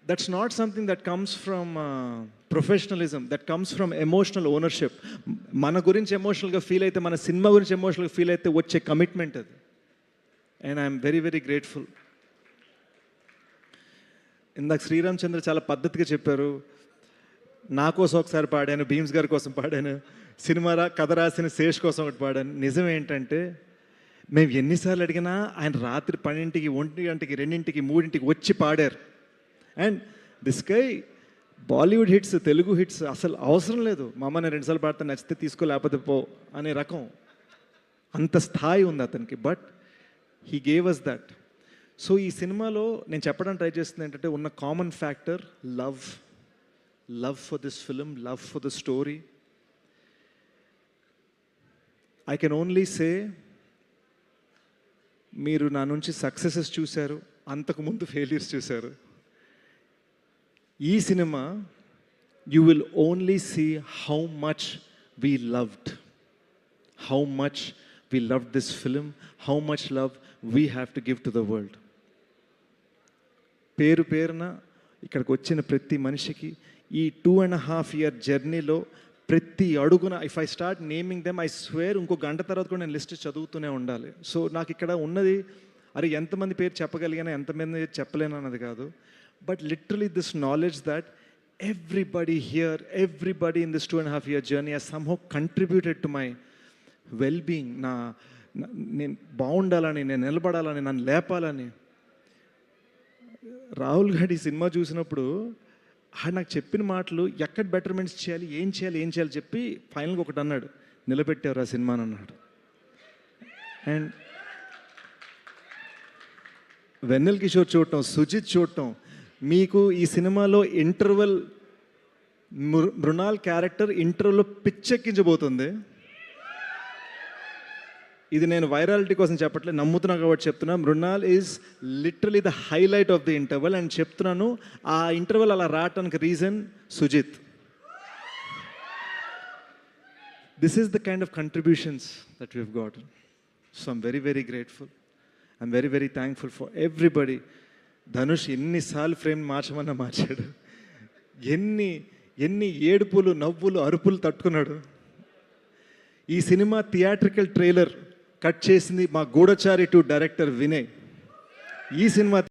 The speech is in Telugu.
That's not something that comes from professionalism, that comes from emotional ownership. మన గురించి ఎమోషనల్గా ఫీల్ అయితే, మన సినిమా గురించి ఎమోషనల్గా ఫీల్ అయితే వచ్చే కమిట్మెంట్ అది. And I'm very very grateful. ఇందాక శ్రీరామ్ చంద్ర చాలా పద్ధతిగా చెప్పారు. నా కోసం ఒకసారి పాడాను, భీమ్స్ గారి కోసం పాడాను, సినిమా కథ రాసిన శేష్ కోసం ఒకటి పాడాను. నిజం ఏంటంటే మేము ఎన్నిసార్లు అడిగినా ఆయన రాత్రి 12కి, 1 గంటకి, 2కి, 3కి వచ్చి పాడారు. And this guy Bollywood hits, Telugu hits అసలు అవసరం లేదు. మా అమ్మ నేను 2 సార్లు పాడితే నచ్చితే తీసుకో లేకపోతే పో అనే రకం, అంత స్థాయి ఉంది అతనికి. But he gave us that. So ఈ సినిమాలో నేను చెప్పడానికి ట్రై చేస్తుంది ఏంటంటే ఉన్న common factor love. Love for this film, love for the story. I can only say, మీరు నా నుంచి సక్సెసెస్ చూశారు, అంతకుముందు ఫెయిల్యూర్స్ చూశారు. ఈ సినిమా you will only see how much we loved, how much we loved this film, how much love we have to give to the world. పేరు పేరున ఇక్కడికి వచ్చిన ప్రతి మనిషికి ఈ 2.5 year జర్నీలో ప్రతి అడుగున, if I start naming them, I swear ఇంకో గంట తర్వాత కూడా నేను లిస్ట్ చదువుతూనే ఉండాలి. సో నాకు ఇక్కడ ఉన్నది, అరే ఎంతమంది పేరు చెప్పగలిగానో ఎంతమంది చెప్పలేను అన్నది కాదు. But literally this knowledge that everybody here, everybody in this 2.5 year journey has somehow contributed to my well being. నేను బాగుండాలని, నేను నిలబడాలని, నన్ను లేపాలని. రాహుల్ గారి సినిమా చూసినప్పుడు నాకు చెప్పిన మాటలు, ఎక్కడ బెటర్మెంట్స్ చేయాలి, ఏం చేయాలి చెప్పి ఫైనల్గా ఒకటి అన్నాడు, నిలబెట్టారు ఆ సినిమాని అన్నాడు. అండ్ వెన్నెల్ కిషోర్ చూడటం, సుజిత్ చూడటం, మీకు ఈ సినిమాలో ఇంటర్వెల్ మృణాల్ క్యారెక్టర్ ఇంటర్వెల్లో పిచ్చెక్కించబోతుంది. ఇది నేను వైరాలిటీ కోసం చెప్పట్లేదు, నమ్ముతున్నా కాబట్టి చెప్తున్నా. Mrunal is literally the highlight of the interval. And చెప్తున్నాను, ఆ ఇంటర్వెల్ అలా రావటానికి reason Sujeeth. This is the kind of contributions that we have got. So I'm very very grateful. I'm very very thankful for everybody. Dhanush ఎన్నిసార్లు ఫ్రేమ్ మార్చమన్నా మార్చాడు, ఎన్ని ఏడుపులు, నవ్వులు, అరుపులు తట్టుకున్నాడు. ఈ సినిమా థియేట్రికల్ ట్రైలర్ కట్ చేసింది మా గూఢచారి 2 డైరెక్టర్ వినయ్. ఈ సినిమా